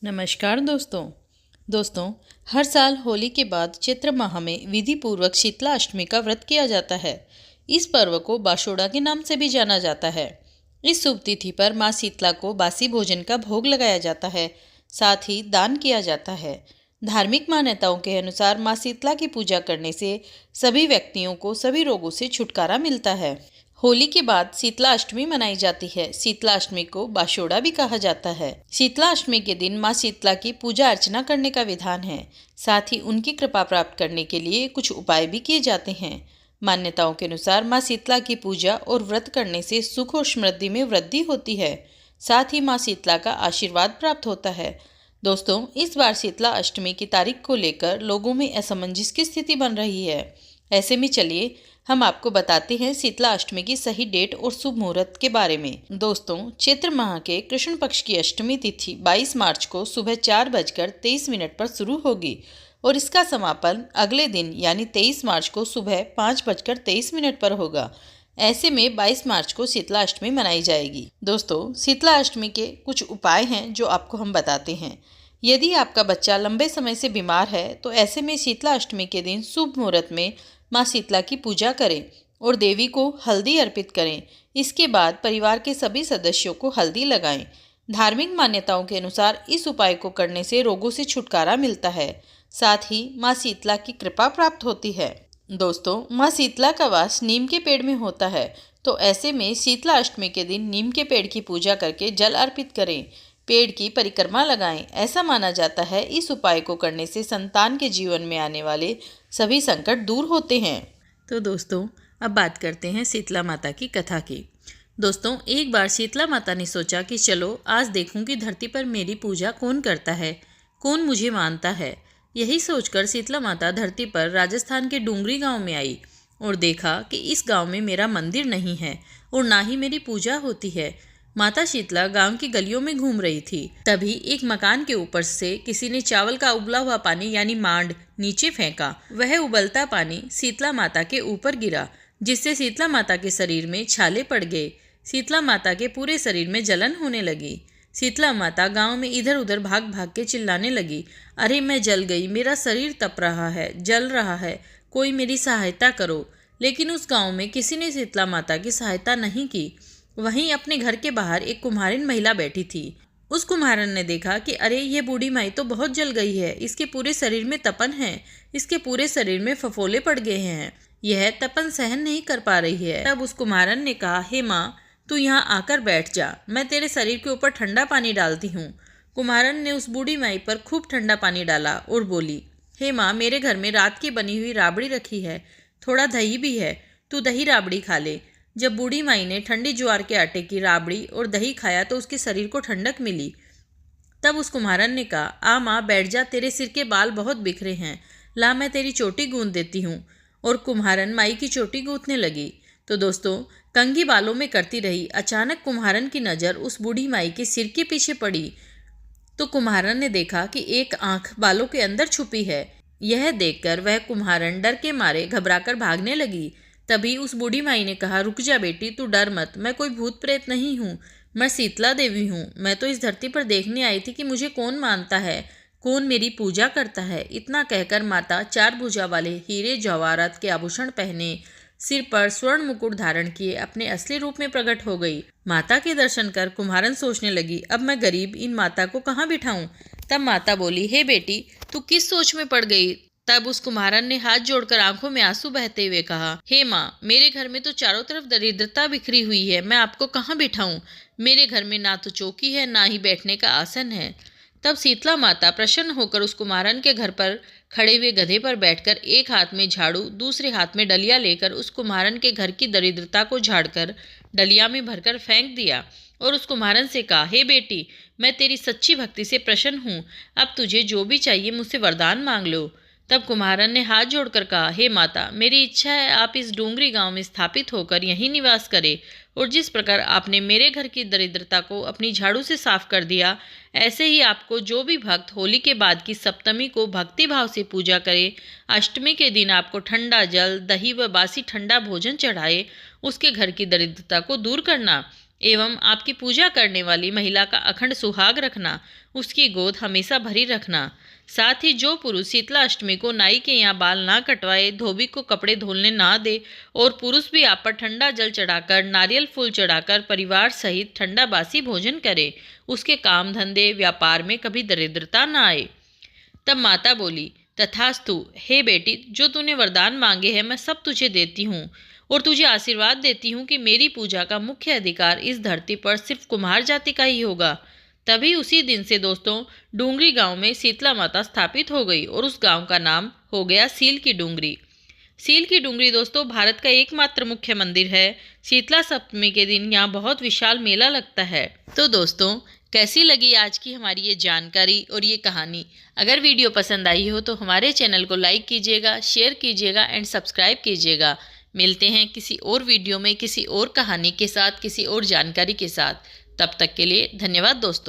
नमस्कार दोस्तों हर साल होली के बाद चैत्र माह में विधि पूर्वक शीतला अष्टमी का व्रत किया जाता है। इस पर्व को बाशोड़ा के नाम से भी जाना जाता है। इस शुभ तिथि पर माँ शीतला को बासी भोजन का भोग लगाया जाता है, साथ ही दान किया जाता है। धार्मिक मान्यताओं के अनुसार माँ शीतला की पूजा करने से सभी व्यक्तियों को सभी रोगों से छुटकारा मिलता है। होली के बाद शीतला अष्टमी मनाई जाती है। शीतला अष्टमी को बाशोड़ा भी कहा जाता है। शीतला अष्टमी के दिन माँ शीतला की पूजा अर्चना करने का विधान है। साथ ही उनकी कृपा प्राप्त करने के लिए कुछ उपाय भी किए जाते हैं। मान्यताओं के अनुसार माँ शीतला की पूजा और व्रत करने से सुख और समृद्धि में वृद्धि होती है। साथ ही माँ शीतला का आशीर्वाद प्राप्त होता है। दोस्तों, इस बार शीतला अष्टमी की तारीख को लेकर लोगों में असमंजस की स्थिति बन रही है। ऐसे में चलिए हम आपको बताते हैं शीतला अष्टमी की सही डेट और शुभ मुहूर्त के बारे में। दोस्तों, चैत्र माह के कृष्ण पक्ष की अष्टमी तिथि 22 मार्च को सुबह 4:23 पर शुरू होगी और इसका समापन अगले दिन यानी 23 मार्च को सुबह 5:23 पर होगा। ऐसे में 22 मार्च को शीतला अष्टमी मनाई जाएगी। दोस्तों, शीतला अष्टमी के कुछ उपाय हैं जो आपको हम बताते हैं। यदि आपका बच्चा लंबे समय से बीमार है तो ऐसे में शीतला अष्टमी के दिन शुभ मुहूर्त में माँ शीतला की पूजा करें और देवी को हल्दी अर्पित करें। इसके बाद परिवार के सभी सदस्यों को हल्दी लगाएं। धार्मिक मान्यताओं के अनुसार इस उपाय को करने से रोगों से छुटकारा मिलता है। साथ ही माँ शीतला की कृपा प्राप्त होती है। दोस्तों, माँ शीतला का वास नीम के पेड़ में होता है, तो ऐसे में शीतला अष्टमी के दिन नीम के पेड़ की पूजा करके जल अर्पित करें। पेड़ की परिक्रमा लगाएं। ऐसा माना जाता है इस उपाय को करने से संतान के जीवन में आने वाले सभी संकट दूर होते हैं। तो दोस्तों, अब बात करते हैं शीतला माता की कथा की। दोस्तों, एक बार शीतला माता ने सोचा कि चलो आज देखूं कि धरती पर मेरी पूजा कौन करता है, कौन मुझे मानता है। यही सोचकर शीतला माता धरती पर राजस्थान के डूंगरी गांव में आई और देखा कि इस गांव में मेरा मंदिर नहीं है और ना ही मेरी पूजा होती है। माता शीतला गांव की गलियों में घूम रही थी। तभी एक मकान के ऊपर से किसी ने चावल का उबला हुआ पानी यानी मांड नीचे फेंका। वह उबलता पानी शीतला माता के ऊपर गिरा, जिससे शीतला माता के शरीर में छाले पड़ गए। शीतला माता के पूरे शरीर में जलन होने लगी। शीतला माता गांव में इधर उधर भाग भाग के चिल्लाने लगी, अरे मैं जल गई, मेरा शरीर तप रहा है, जल रहा है, कोई मेरी सहायता करो। लेकिन उस गांव में किसी ने शीतला माता की सहायता नहीं की। वहीं अपने घर के बाहर एक कुम्हारिन महिला बैठी थी। उस कुम्हारन ने देखा कि अरे ये बूढ़ी माई तो बहुत जल गई है, इसके पूरे शरीर में तपन है, इसके पूरे शरीर में फफोले पड़ गए हैं, यह तपन सहन नहीं कर पा रही है। तब उस कुम्हारन ने कहा, हे माँ, तू यहाँ आकर बैठ जा, मैं तेरे शरीर के ऊपर ठंडा पानी डालती हूँ। कुम्हारन ने उस बूढ़ी माई पर खूब ठंडा पानी डाला और बोली, हे माँ, मेरे घर में रात की बनी हुई राबड़ी रखी है, थोड़ा दही भी है, तू दही राबड़ी खा ले। जब बूढ़ी माई ने ठंडी ज्वार के आटे की राबड़ी और दही खाया तो उसके शरीर को ठंडक मिली। तब उस कुम्हारन ने कहा, आ माँ, बैठ जा, तेरे सिर के बाल बहुत बिखरे हैं, ला मैं तेरी चोटी गूंथ देती हूँ। और कुम्हारन माई की चोटी गूंथने लगी। तो दोस्तों, कंघी बालों में करती रही। अचानक कुम्हारन की नज़र उस बूढ़ी माई के सिर के पीछे पड़ी तो कुम्हारन ने देखा कि एक आंख बालों के अंदर छुपी है। यह देखकर वह कुम्हारन डर के मारे घबराकर भागने लगी। तभी उस बूढ़ी माई ने कहा, रुक जा बेटी, तू डर मत, मैं कोई भूत प्रेत नहीं हूँ, मैं शीतला देवी हूँ। मैं तो इस धरती पर देखने आई थी कि मुझे कौन मानता है, कौन मेरी पूजा करता है। इतना कहकर माता 4 भुजा वाले हीरे जवाहरात के आभूषण पहने, सिर पर स्वर्ण मुकुट धारण किए अपने असली रूप में प्रकट हो गई। माता के दर्शन कर कुम्हारन सोचने लगी, अब मैं गरीब इन माता को कहाँ बिठाऊं। तब माता बोली, हे बेटी, तू किस सोच में पड़ गई। तब उस कुम्हारन ने हाथ जोड़कर आंखों में आंसू बहते हुए कहा, हे माँ, मेरे घर में तो चारों तरफ दरिद्रता बिखरी हुई है, मैं आपको कहाँ बिठाऊं। मेरे घर में ना तो चौकी है, ना ही बैठने का आसन है। तब शीतला माता प्रसन्न होकर उस कुम्हारन के घर पर खड़े हुए गधे पर बैठकर एक हाथ में झाड़ू, दूसरे हाथ में डलिया लेकर उस कुम्हारन के घर की दरिद्रता को झाड़कर डलिया में भरकर फेंक दिया और उस कुम्हारन से कहा, हे बेटी, मैं तेरी सच्ची भक्ति से प्रसन्न हूँ, अब तुझे जो भी चाहिए मुझसे वरदान मांग लो। तब कुम्हारन ने हाथ जोड़कर कहा, हे माता, मेरी इच्छा है आप इस डूंगरी गांव में स्थापित होकर यहीं निवास करें और जिस प्रकार आपने मेरे घर की दरिद्रता को अपनी झाड़ू से साफ कर दिया, ऐसे ही आपको जो भी भक्त होली के बाद की सप्तमी को भक्ति भाव से पूजा करे, अष्टमी के दिन आपको ठंडा जल, दही व बासी ठंडा भोजन चढ़ाए, उसके घर की दरिद्रता को दूर करना। एवं आपकी पूजा करने वाली महिला का अखंड सुहाग रखना, उसकी गोद हमेशा भरी रखना। साथ ही जो पुरुष शीतला अष्टमी को नाई के यहाँ बाल ना कटवाए, धोबी को कपड़े धुलने ना दे और पुरुष भी आप पर ठंडा जल चढ़ाकर, नारियल फूल चढ़ाकर परिवार सहित ठंडा बासी भोजन करे, उसके काम धंधे व्यापार में कभी दरिद्रता ना आए। तब माता बोली, तथास्तु, हे बेटी, जो तूने वरदान मांगे हैं मैं सब तुझे देती हूँ और तुझे आशीर्वाद देती हूँ कि मेरी पूजा का मुख्य अधिकार इस धरती पर सिर्फ कुम्हार जाति का ही होगा। तभी उसी दिन से दोस्तों डूंगरी गांव में शीतला माता स्थापित हो गई और उस गांव का नाम हो गया सील की डूंगरी। सील की डूंगरी दोस्तों भारत का एकमात्र मुख्य मंदिर है। शीतला सप्तमी के दिन यहाँ बहुत विशाल मेला लगता है। तो दोस्तों, कैसी लगी आज की हमारी ये जानकारी और ये कहानी? अगर वीडियो पसंद आई हो तो हमारे चैनल को लाइक कीजिएगा, शेयर कीजिएगा एंड सब्सक्राइब कीजिएगा। मिलते हैं किसी और वीडियो में, किसी और कहानी के साथ, किसी और जानकारी के साथ। तब तक के लिए धन्यवाद दोस्तों।